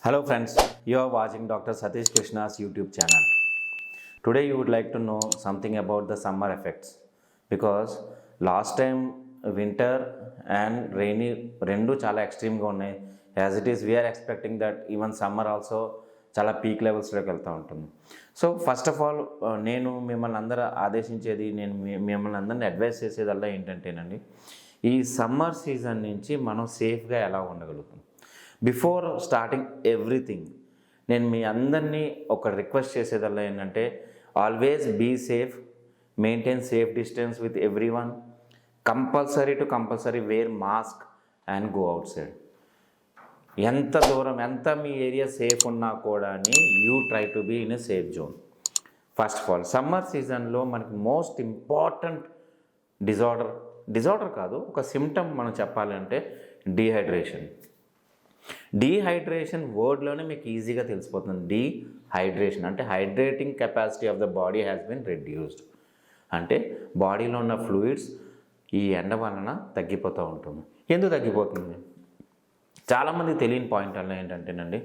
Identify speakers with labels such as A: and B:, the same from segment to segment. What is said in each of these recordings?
A: Hello friends, you are watching Dr. Satish Krishna's YouTube channel. Today you would like to know something about the summer effects because last time winter and rainy rendu chala extreme ga unnai. As it is, we are expecting that even summer also చాలా peak లెవెల్స్లోకి వెళ్తూ ఉంటుంది. So first of all నేను మిమ్మల్ని అందరూ ఆదేశించేది, నేను మిమ్మల్ని అందరినీ advice చేసేదల్లా ఏంటంటేనండి, ఈ సమ్మర్ సీజన్ నుంచి మనం సేఫ్గా ఎలా ఉండగలుగుతాం. బిఫోర్ స్టార్టింగ్ ఎవ్రీథింగ్ నేను మీ అందరినీ ఒక రిక్వెస్ట్ చేసేదల్లా ఏంటంటే, always be safe, maintain safe distance with everyone, compulsory wear mask and go outside. ఎంత దూరం ఎంత మీ ఏరియా సేఫ్ ఉన్నా కూడా you try to be in a safe zone. First of all summer సీజన్లో మనకి మోస్ట్ ఇంపార్టెంట్ డిజార్డర్ కాదు, ఒక సిమ్టమ్ మనం చెప్పాలంటే డీహైడ్రేషన్ వర్డ్లోనే మీకు ఈజీగా తెలిసిపోతుంది. డీహైడ్రేషన్ అంటే hydrating capacity of the body has been reduced. అంటే బాడీలో ఉన్న ఫ్లూయిడ్స్ ఈ ఎండ వలన తగ్గిపోతూ ఉంటుంది. ఎందుకు తగ్గిపోతుంది? చాలామంది తెలియని పాయింట్ అన్న ఏంటంటేనండి,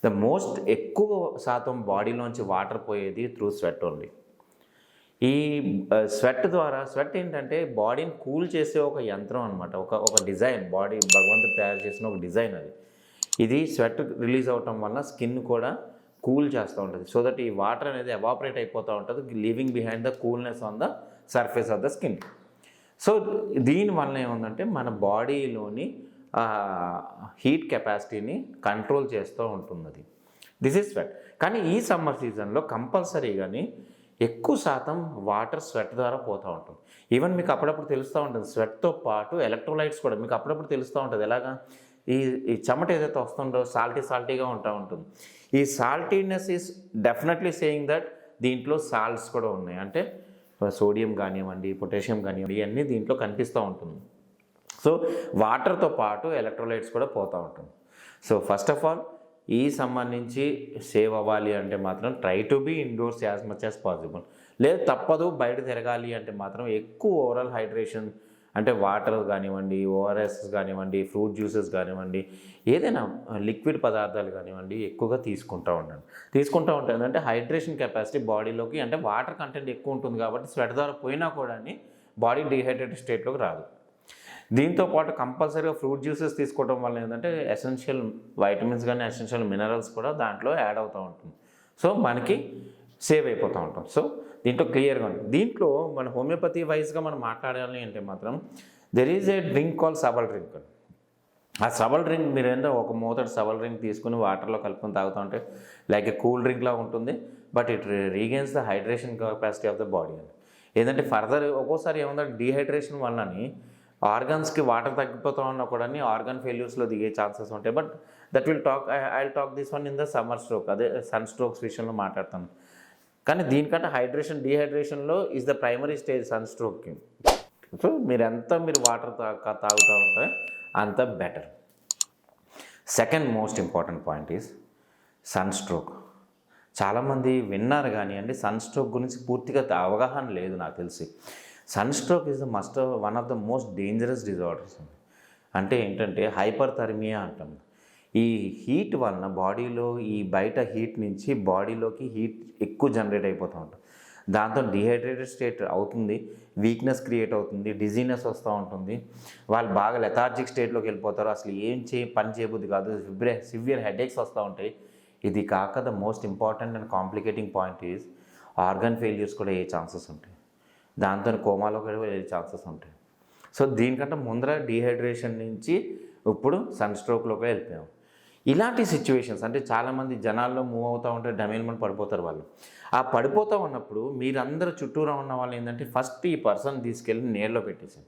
A: ద మోస్ట్ ఎక్కువ శాతం బాడీలోంచి వాటర్ పోయేది త్రూ స్వెట్ ఓన్లీ. ఈ స్వెట్ ఏంటంటే బాడీని కూల్ చేసే ఒక యంత్రం అనమాట, ఒక డిజైన్. బాడీ భగవంతుడు తయారు చేసిన ఒక డిజైన్ అది. ఇది స్వెట్ రిలీజ్ అవటం వల్ల స్కిన్ కూడా కూల్ చేస్తూ ఉంటుంది. సో దట్ ఈ వాటర్ అనేది ఎవాపరేట్ అయిపోతూ ఉంటుంది, leaving behind the coolness on the surface of the skin. So దీనివల్ల ఏముందంటే మన బాడీలోని హీట్ కెపాసిటీని కంట్రోల్ చేస్తూ ఉంటుంది అది. This is sweat. కానీ ఈ సమ్మర్ సీజన్లో కంపల్సరీగాని ఎక్కువ శాతం వాటర్ స్వెట్ ద్వారా పోతూ ఉంటుంది. ఈవెన్ మీకు అప్పుడప్పుడు తెలుస్తూ ఉంటుంది, స్వెట్తో పాటు ఎలక్ట్రోలైట్స్ కూడా మీకు అప్పుడప్పుడు తెలుస్తూ ఉంటుంది. ఎలాగా ఈ చెమట ఏదైతే వస్తుందో సాల్టీగా ఉంటుంది. ఈ saltiness is definitely saying that దీంట్లో సాల్ట్స్ కూడా ఉన్నాయి. అంటే సోడియం కానివ్వండి, పొటాషియం కానివ్వండి, ఇవన్నీ దీంట్లో కనిపిస్తూ ఉంటుంది. సో వాటర్తో పాటు ఎలక్ట్రోలైట్స్ కూడా పోతూ ఉంటుంది. సో ఫస్ట్ ఆఫ్ ఆల్ ఈ సమ్మర్ నుంచి సేవ్ అవ్వాలి అంటే మాత్రం try to be indoors as much as possible. లేదు తప్పదు బయట తిరగాలి అంటే మాత్రం ఎక్కువ ఓవరాల్ హైడ్రేషన్ అంటే వాటర్ కానివ్వండి, ఓఆర్ఎస్ కానివ్వండి, ఫ్రూట్ జ్యూసెస్ కానివ్వండి, ఏదైనా లిక్విడ్ పదార్థాలు కానివ్వండి ఎక్కువగా తీసుకుంటూ ఉంటే అంటే హైడ్రేషన్ కెపాసిటీ బాడీలోకి, అంటే వాటర్ కంటెంట్ ఎక్కువ ఉంటుంది కాబట్టి స్వెట్ ద్వారా పోయినా కూడా బాడీ డీహైడ్రేటెడ్ స్టేట్లోకి రాదు. దీంతో పాటు కంపల్సరీగా ఫ్రూట్ జ్యూసెస్ తీసుకోవడం వల్ల ఏంటంటే ఎసెన్షియల్ వైటమిన్స్ కానీ ఎసెన్షియల్ మినరల్స్ కూడా దాంట్లో యాడ్ అవుతూ ఉంటుంది. సో మనకి సేవ్ అయిపోతూ ఉంటాం. సో దీంట్లో క్లియర్గా ఉంది. దీంట్లో మన హోమియోపతి వైజ్గా మనం మాట్లాడాలి అంటే మాత్రం there is a drink call Sabah Al drink. ఆ సబల్ డ్రింక్ మీరు ఏంటో ఒక మోతాడు సబల్ డ్రింక్ తీసుకుని వాటర్లో కలుపుకొని తాగుతూ ఉంటే లైక్ ఏ కూల్ డ్రింక్లా ఉంటుంది, but it regains the hydration capacity of the body అని. ఏంటంటే ఫర్దర్ ఒక్కోసారి ఏముందంటే డీహైడ్రేషన్ వల్లని ఆర్గన్స్కి వాటర్ తగ్గిపోతూ ఉన్నా కూడా ఆర్గన్ ఫెయిల్యూర్స్లో దిగే ఛాన్సెస్ ఉంటాయి. But that will I talk this one in the summer stroke, అదే సన్ స్ట్రోక్స్ విషయంలో మాట్లాడతాను. కానీ దీనికంటే డీహైడ్రేషన్లో is the primary stage sun స్ట్రోక్కి. సో మీరు వాటర్ తాగుతూ ఉంటే అంత better. Second most important point is sun stroke. చాలామంది విన్నారు కానీ సన్ స్ట్రోక్ గురించి పూర్తిగా అవగాహన లేదు నాకు తెలిసి. Sun stroke is one of the most dangerous disorders. అంటే ఏంటంటే హైపర్థర్మియా అంటాం. ఈ హీట్ వలన బాడీలో ఈ బయట హీట్ నుంచి బాడీలోకి హీట్ ఎక్కువ జనరేట్ అయిపోతూ ఉంటుంది. దాంతో డిహైడ్రేటెడ్ స్టేట్ అవుతుంది, వీక్నెస్ క్రియేట్ అవుతుంది, డిజీనెస్ వస్తూ ఉంటుంది, వాళ్ళు బాగా లెథార్జిక్ స్టేట్లోకి వెళ్ళిపోతారు, అసలు పని చేయబుద్ధి కాదు, సివియర్ హెడేక్స్ వస్తూ ఉంటాయి. ఇది కాక the most important and complicating point is organ failures కూడా అయ్యే ఛాన్సెస్ ఉంటాయి. దాంతో కోమాలో కూడా వెళ్ళే ఛాన్సెస్ ఉంటాయి. సో దీనికంటే ముందర డీహైడ్రేషన్ నుంచి ఇప్పుడు సన్ స్ట్రోక్లోకి వెళ్ళిపోయాం. ఇలాంటి సిచ్యువేషన్స్ అంటే చాలామంది జనాల్లో మూవ్ అవుతూ ఉంటే డమేల్మని పడిపోతారు. వాళ్ళు ఆ పడిపోతూ ఉన్నప్పుడు మీరందరూ చుట్టూరా ఉన్న వాళ్ళు ఏంటంటే ఫస్ట్ ఈ పర్సన్ తీసుకెళ్ళి నీళ్ళలో పెట్టేసాను.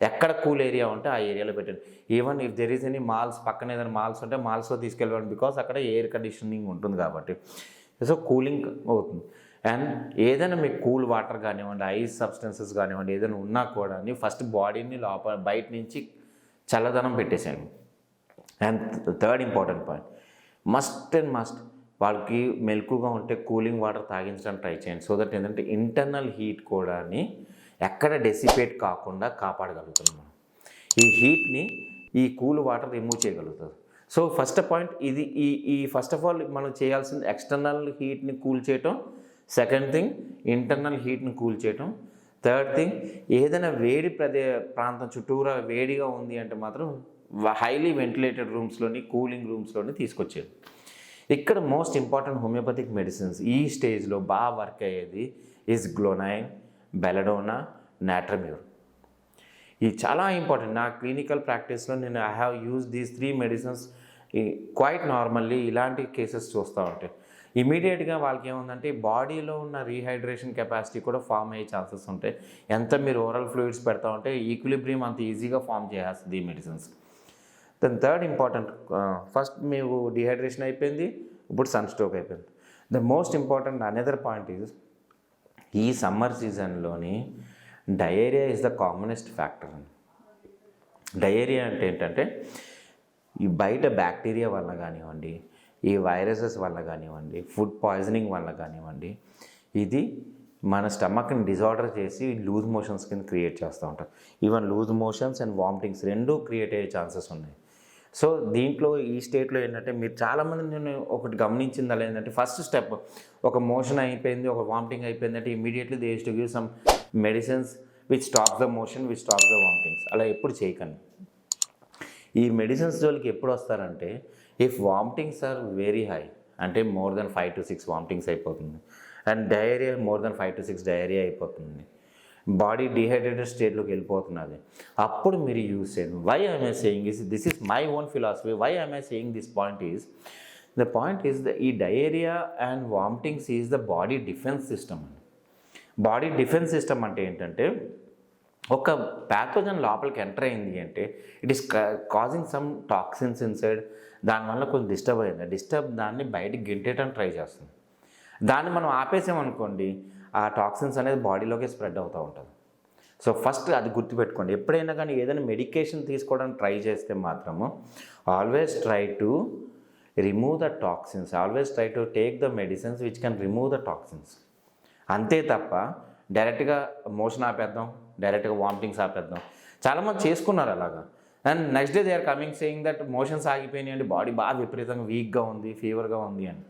A: ఎక్కడ కూల్ ఏరియా ఉంటే ఆ ఏరియాలో పెట్టండి. Even if there is any malls, పక్కన ఏదైనా మాల్స్ ఉంటే మాల్స్లో తీసుకెళ్ళండి, బికాస్ అక్కడ ఎయిర్ కండిషనింగ్ ఉంటుంది కాబట్టి. సో కూలింగ్ అవుతుంది. అండ్ ఏదైనా మీకు కూల్ వాటర్ కానివ్వండి, ఐస్ సబ్స్టెన్సెస్ కానివ్వండి, ఏదైనా ఉన్నా కూడా ఫస్ట్ బాడీని బయట నుంచి చల్లదనం పెట్టేసాను. And third important point, must వాళ్ళకి మెలకుగా ఉంటే కూలింగ్ వాటర్ తాగించడానికి ట్రై చేయండి. సో దట్ ఏంటంటే ఇంటర్నల్ హీట్ కూడా ఎక్కడ డెసిపేట్ కాకుండా కాపాడగలుగుతాం మనం. ఈ హీట్ని ఈ కూల్ వాటర్ రిమూవ్ చేయగలుగుతుంది. సో ఫస్ట్ పాయింట్ ఇది, ఈ ఫస్ట్ ఆఫ్ ఆల్ మనం చేయాల్సింది ఎక్స్టర్నల్ హీట్ని కూల్ చేయటం, సెకండ్ థింగ్ ఇంటర్నల్ హీట్ని కూల్ చేయటం, థర్డ్ థింగ్ ఏదైనా వేడి ప్రాంతం చుట్టూరా వేడిగా ఉంది అంటే మాత్రం హైలీ వెంటిలేటెడ్ రూమ్స్లోని, కూలింగ్ రూమ్స్లోని తీసుకొచ్చేది. ఇక్కడ మోస్ట్ ఇంపార్టెంట్ హోమియోపతిక్ మెడిసిన్స్ ఈ స్టేజ్లో బాగా వర్క్ అయ్యేది ఈజ్ గ్లోనైన్, బెలడోనా, నాట్రమ్యూర్. ఇది చాలా ఇంపార్టెంట్. నా క్లినికల్ ప్రాక్టీస్లో నేను I have use these 3 medicines quite normally. ఇలాంటి కేసెస్ చూస్తూ ఉంటాయి. ఇమీడియట్గా వాళ్ళకి ఏముందంటే బాడీలో ఉన్న రీహైడ్రేషన్ కెపాసిటీ కూడా ఫామ్ అయ్యే ఛాన్సెస్ ఉంటాయి. ఎంత మీరు ఓరల్ ఫ్లూయిడ్స్ పెడతా ఉంటే ఈక్విలిబ్రియం అంత ఈజీగా ఫామ్ చేస్తుంది ఈ medicines. Then third important, first మీకు డిహైడ్రేషన్ అయిపోయింది, ఇప్పుడు సన్ స్ట్రోక్ అయిపోయింది. The most important another point is ఈ సమ్మర్ సీజన్లోని diarrhoea is the commonest factor. Diarrhoea అంటే ఏంటంటే ఈ బయట బ్యాక్టీరియా వల్ల కానివ్వండి, ఈ వైరసెస్ వల్ల కానివ్వండి, ఫుడ్ పాయిజనింగ్ వల్ల కానివ్వండి, ఇది మన స్టమక్ని డిజార్డర్ చేసి లూజ్ మోషన్స్ కింద క్రియేట్ చేస్తూ ఉంటారు. Even loose motions and vomitings రెండూ క్రియేట్ అయ్యే ఛాన్సెస్ ఉన్నాయి. సో దీంట్లో ఈ స్టేట్లో ఏంటంటే మీరు చాలామంది నేను ఒకటి గమనించింది అలా ఏంటంటే ఫస్ట్ స్టెప్ ఒక మోషన్ అయిపోయింది, ఒక వామిటింగ్ అయిపోయిందంటే immediately they use to give some medicines which stops the motion, which stops the vomitings. అలా ఎప్పుడు చేయకండి. ఈ మెడిసిన్స్ జోలికి ఎప్పుడు వస్తారంటే if vomitings are very high, అంటే మోర్ దెన్ 5 to 6 వామిటింగ్స్ అయిపోతుంది, and diarrhoea more than 5 to 6 diarrhoea అయిపోతుంది, బాడీ డిహైడ్రేటెడ్ స్టేట్లోకి వెళ్ళిపోతున్నది, అప్పుడు మీరు యూజ్ చేయండి. Why I'm I saying is this is my own philosophy. Why I'm I saying this point is the point is ఈ diarrhoea and vomitings is the body defence system. Body defence system అంటే ఏంటంటే ఒక pathogen లోపలికి enter అయింది అంటే it is causing some toxins inside, దానివల్ల కొంచెం disturb అయింది, దాన్ని బయటికి గెంటేయడానికి ట్రై చేస్తుంది. దాన్ని మనం ఆపేసామనుకోండి ఆ టాక్సిన్స్ అనేది బాడీలోకి స్ప్రెడ్ అవుతూ ఉంటుంది. సో ఫస్ట్ అది గుర్తుపెట్టుకోండి. ఎప్పుడైనా కానీ ఏదైనా మెడికేషన్ తీసుకోవడానికి ట్రై చేస్తే మాత్రము always try to remove the toxins, always try to take the medicines which can remove the toxins. అంతే తప్ప డైరెక్ట్గా మోషన్ ఆపేద్దాం, డైరెక్ట్గా వామిటింగ్స్ ఆపేద్దాం. చాలామంది చేసుకున్నారు అలాగా. And next day they are coming saying that motions ఆగిపోయినాయండి, బాడీ బాగా విపరీతంగా వీక్గా ఉంది, ఫీవర్గా ఉంది అని.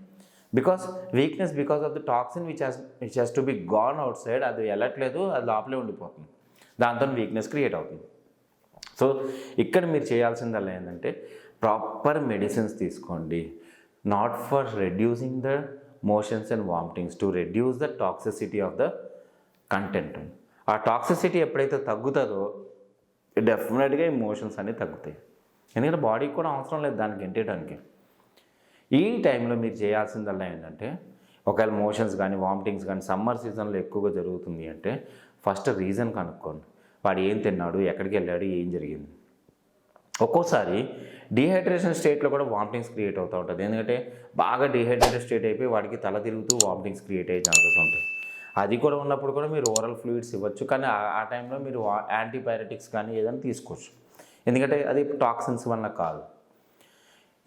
A: Because weakness because of the toxin which has to be gone outside. అది వెళ్ళట్లేదు, అది లోపలే ఉండిపోతుంది, దాంతో వీక్నెస్ క్రియేట్ అవుతుంది. సో ఇక్కడ మీరు చేయాల్సిందల్లా ఏంటంటే ప్రాపర్ మెడిసిన్స్ తీసుకోండి, not for reducing the motions and vomitings, to reduce the toxicity of the content. ఆ టాక్సిసిటీ ఎప్పుడైతే తగ్గుతుందో డెఫినెట్గా ఈ మోషన్స్ అనేవి తగ్గుతాయి. ఎందుకంటే బాడీకి కూడా అవసరం లేదు దానికి గెంటేయడానికి. ఈ టైంలో మీరు చేయాల్సిందల్లా ఏంటంటే ఒకవేళ మోషన్స్ కానీ వామిటింగ్స్ కానీ సమ్మర్ సీజన్లో ఎక్కువగా జరుగుతుంది అంటే ఫస్ట్ రీజన్ కనుక్కోండి. వాడు ఏం తిన్నాడు, ఎక్కడికి వెళ్ళాడు, ఏం జరిగింది. ఒక్కోసారి డీహైడ్రేషన్ స్టేట్లో కూడా వామిటింగ్స్ క్రియేట్ అవుతూ ఉంటుంది. ఎందుకంటే బాగా డీహైడ్రేటెడ్ స్టేట్ అయిపోయి వాడికి తల తిరుగుతూ వామిటింగ్స్ క్రియేట్ అయ్యే ఛాన్సెస్ ఉంటాయి. అది కూడా ఉన్నప్పుడు కూడా మీరు ఓరల్ ఫ్లూయిడ్స్ ఇవ్వచ్చు, కానీ ఆ టైంలో మీరు యాంటీబయాటిక్స్ కానీ ఏదైనా తీసుకోవచ్చు, ఎందుకంటే అది టాక్సిన్స్ వల్ల కాదు.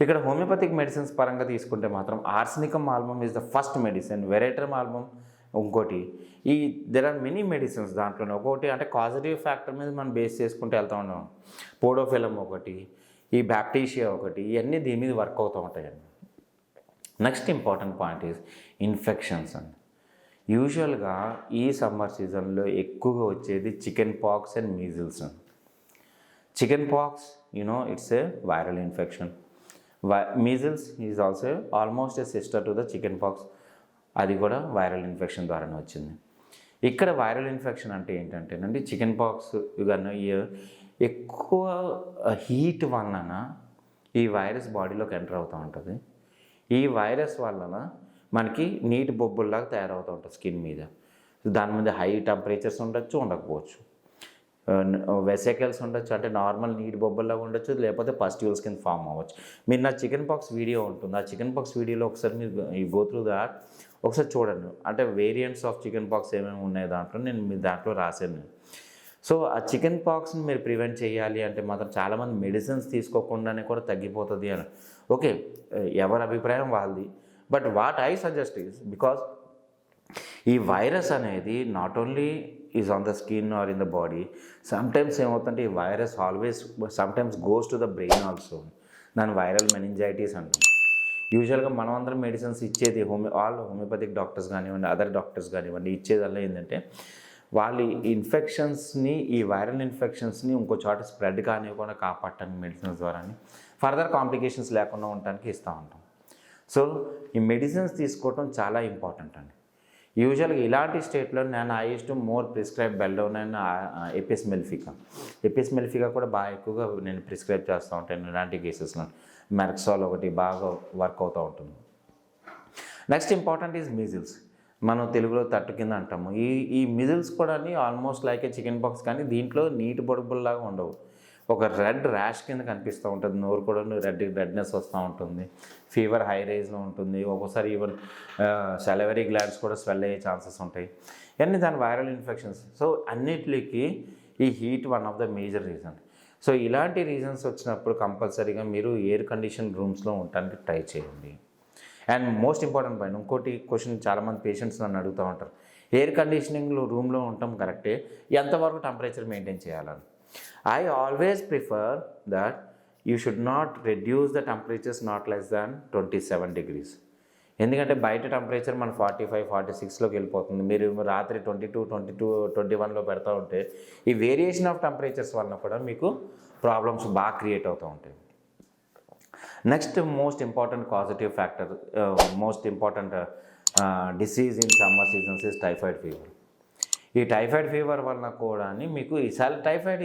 A: ఇక్కడ హోమియోపతిక్ మెడిసిన్స్ పరంగా తీసుకుంటే మాత్రం arsenicum album is the first medicine, veratrum album ఇంకోటి. దెర్ ఆర్ మెనీ మెడిసిన్స్ దాంట్లోనే. ఒకటి అంటే కాజిటివ్ ఫ్యాక్టర్ మీద మనం బేస్ చేసుకుంటూ వెళ్తూ ఉన్నాం. పోడోఫిలం ఒకటి, ఈ బ్యాప్టీషియా ఒకటి, ఇవన్నీ దీని మీద వర్క్ అవుతూ ఉంటాయండి. Next important point is infections అండి. యూజువల్గా ఈ సమ్మర్ సీజన్లో ఎక్కువగా వచ్చేది chicken pox and measles. Chicken pox it's a viral infection. Measles is also almost A sister to the chicken pox. అది కూడా వైరల్ ఇన్ఫెక్షన్ ద్వారానే వచ్చింది. ఇక్కడ వైరల్ ఇన్ఫెక్షన్ అంటే ఏంటంటేనండి చికెన్ పాక్స్ కానీ ఎక్కువ హీట్ వలన ఈ వైరస్ బాడీలోకి ఎంటర్ అవుతూ ఉంటుంది. ఈ వైరస్ వలన మనకి నీటి బొబ్బుల్లాగా తయారవుతూ ఉంటుంది స్కిన్ మీద. దాని మీద హై టెంపరేచర్స్ ఉండొచ్చు, ఉండకపోవచ్చు, వెసికల్స్ ఉండొచ్చు, అంటే నార్మల్ నీటి బొబ్బల్లాగా ఉండొచ్చు, లేకపోతే పస్ట్యూల్స్ కింద ఫామ్ అవ్వచ్చు. మీరు నా చికెన్ పాక్స్ వీడియో ఉంటుంది, ఆ చికెన్ పాక్స్ వీడియోలో ఒకసారి మీరు ఈ గో త్రూ దాట్ ఒకసారి చూడండి. అంటే వేరియంట్స్ ఆఫ్ చికెన్ పాక్స్ ఏమేమి ఉన్నాయి దాంట్లో నేను మీ దాంట్లో రాశాను. సో ఆ చికెన్ పాక్స్ని మీరు ప్రివెంట్ చేయాలి అంటే మాత్రం చాలామంది మెడిసిన్స్ తీసుకోకుండానే కూడా తగ్గిపోతుంది అని. ఓకే, ఎవరి అభిప్రాయం వాళ్ళది. But what I suggest is because ఈ వైరస్ అనేది not only is on the skin or in the body. Sometimes ఏమవుతుందంటే ఈ virus always sometimes goes to the brain also. దాని వైరల్ మెనింజైటిస్ అంటాం. యూజువల్గా మనం అందరం మెడిసిన్స్ ఇచ్చేది హోమియోపతిక్ డాక్టర్స్ కానివ్వండి, అదర్ డాక్టర్స్ కానివ్వండి, ఇచ్చేదల్లా ఏంటంటే వాళ్ళు ఇన్ఫెక్షన్స్ని, ఈ వైరల్ ఇన్ఫెక్షన్స్ని ఇంకో చోట స్ప్రెడ్ కానివ్వకుండా కాపాడటానికి మెడిసిన్స్ ద్వారా ఫర్దర్ కాంప్లికేషన్స్ లేకుండా ఉండటానికి ఇస్తూ ఉంటాం. సో ఈ మెడిసిన్స్ తీసుకోవటం చాలా ఇంపార్టెంట్ అండి. యూజువల్గా ఇలాంటి స్టేట్లో నేను I use to more prescribe belladonna and apis mellifica కూడా బాగా ఎక్కువగా నేను ప్రిస్క్రైబ్ చేస్తూ ఉంటాను ఇలాంటి కేసెస్లో. మెర్క్సాల్ ఒకటి బాగా వర్క్ అవుతూ ఉంటుంది. Next important is measles. మనం తెలుగులో తట్టు కింద అంటాము. ఈ మిజిల్స్ కూడా ఆల్మోస్ట్ లైక్ ఏ చికెన్ పాక్స్, కానీ దీంట్లో నీటి బొడుబుల్లాగా ఉండవు. ఒక రెడ్ ర్యాష్ కింద కనిపిస్తూ ఉంటుంది. నోరు కూడా రెడ్నెస్ వస్తూ ఉంటుంది. ఫీవర్ హై రేంజ్లో ఉంటుంది. ఒక్కోసారి ఈవెన్ సెలవరీ గ్లాండ్స్ కూడా స్వెల్ అయ్యే ఛాన్సెస్ ఉంటాయి. ఇవన్నీ దాని వైరల్ ఇన్ఫెక్షన్స్. సో అన్నిటికీ ఈ heat one of the major reason. So ఇలాంటి రీజన్స్ వచ్చినప్పుడు కంపల్సరీగా మీరు ఎయిర్ కండిషన్ రూమ్స్లో ఉండడానికి ట్రై చేయండి. అండ్ మోస్ట్ ఇంపార్టెంట్ పాయింట్, ఇంకోటి క్వశ్చన్ చాలామంది పేషెంట్స్ నన్ను అడుగుతూ ఉంటారు, ఎయిర్ కండిషనింగ్లో రూమ్లో ఉంటాం కరెక్టే, ఎంతవరకు టెంపరేచర్ మెయింటైన్ చేయాలని. I always prefer that you should not reduce the temperatures not less than 27 degrees. ఎందుకంటే బయట టెంపరేచర్ మన 45, 46లోకి వెళ్ళిపోతుంది. మీరు రాత్రి 22, 21లో పెడతా ఉంటే ఈ వేరియేషన్ ఆఫ్ టెంపరేచర్స్ వలన కూడా మీకు ప్రాబ్లమ్స్ బాగా క్రియేట్ అవుతూ ఉంటాయి. Next most important causative factor, most important disease in summer seasons is typhoid fever. ఈ టైఫాయిడ్ ఫీవర్ వలన కూడా మీకు ఈసారి typhoid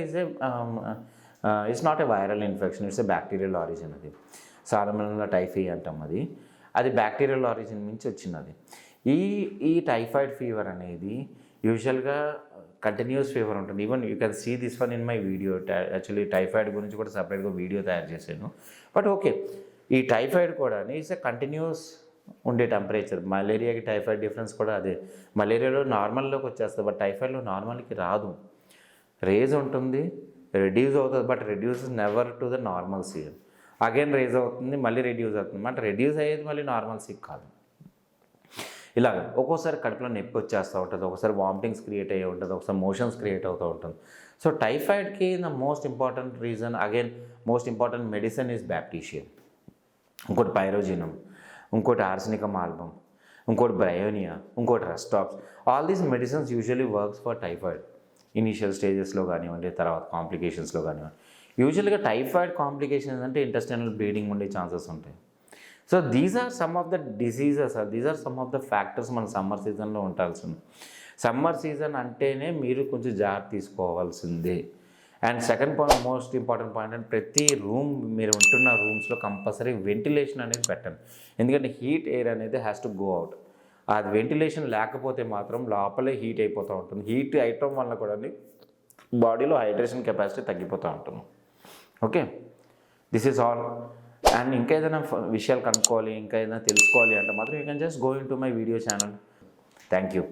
A: it's not a viral infection, it's a bacterial origin. అది సాధారణంగా టైఫీ అంటాం. అది బ్యాక్టీరియల్ ఆరిజిన్ నుంచి వచ్చినది. ఈ టైఫాయిడ్ ఫీవర్ అనేది యూజువల్గా కంటిన్యూస్ ఫీవర్ ఉంటుంది. Even you can see this one in my video. Actually typhoid గురించి కూడా సపరేట్గా వీడియో తయారు చేశాను. బట్ ఓకే, ఈ టైఫాయిడ్ కూడా ఇట్స్ ఏ కంటిన్యూస్ ఉండే టెంపరేచర్. మలేరియాకి టైఫాయిడ్ డిఫరెన్స్ కూడా అదే. మలేరియాలో నార్మల్లోకి వచ్చేస్తుంది, బట్ టైఫాయిడ్లో నార్మల్కి రాదు. రేజ్ ఉంటుంది, రెడ్యూస్ అవుతుంది, but reduce never to the normalcy. Again raise అవుతుంది, మళ్ళీ రెడ్యూస్ అవుతుంది, బట్ రెడ్యూస్ అయ్యేది మళ్ళీ నార్మల్సీ కాదు. ఇలాగ ఒక్కోసారి కడుపులో నొప్పి వచ్చేస్తూ ఉంటుంది, ఒకసారి వామిటింగ్స్ క్రియేట్ అయ్యి ఉంటుంది, ఒకసారి మోషన్స్ క్రియేట్ అవుతూ ఉంటుంది. సో టైఫాయిడ్కి the most important reason, again most important medicine is baptisia, ఇంకోటి పైరోజినం, ఇంకోటి ఆర్సెనికం ఆల్బమ్, ఇంకోటి బ్రయోనియా, ఇంకోటి rhus tox. All these medicines usually works for typhoid initial స్టేజెస్లో కానివ్వండి, తర్వాత కాంప్లికేషన్స్లో కానివ్వండి. యూజువల్గా టైఫాయిడ్ కాంప్లికేషన్స్ అంటే ఇంటెస్టైనల్ బ్లీడింగ్ ఉండే ఛాన్సెస్ ఉంటాయి. So these are some of the diseases, these are some of the factors మన సమ్మర్ సీజన్లో ఉండాల్సింది. సమ్మర్ సీజన్ అంటేనే మీరు కొంచెం జాగ్రత్త తీసుకోవాల్సిందే. And second point, most important point అంటే ప్రతి రూమ్, మీరు ఉంటున్న రూమ్స్లో కంపల్సరీ వెంటిలేషన్ అనేది పెట్టండి. ఎందుకంటే హీట్ ఎయిర్ అనేది హ్యాస్ టు గో అవుట్. అది వెంటిలేషన్ లేకపోతే మాత్రం లోపలే హీట్ అయిపోతూ ఉంటుంది. హీట్ అయిపోవడం వల్ల కూడా బాడీలో హైడ్రేషన్ కెపాసిటీ తగ్గిపోతూ ఉంటుంది. Okay, this is all. And ఇంకా ఏదైనా విషయాలు కనుక్కోవాలి, ఇంకా ఏదైనా తెలుసుకోవాలి అంటే మాత్రం you can just go in to my video channel. Thank you.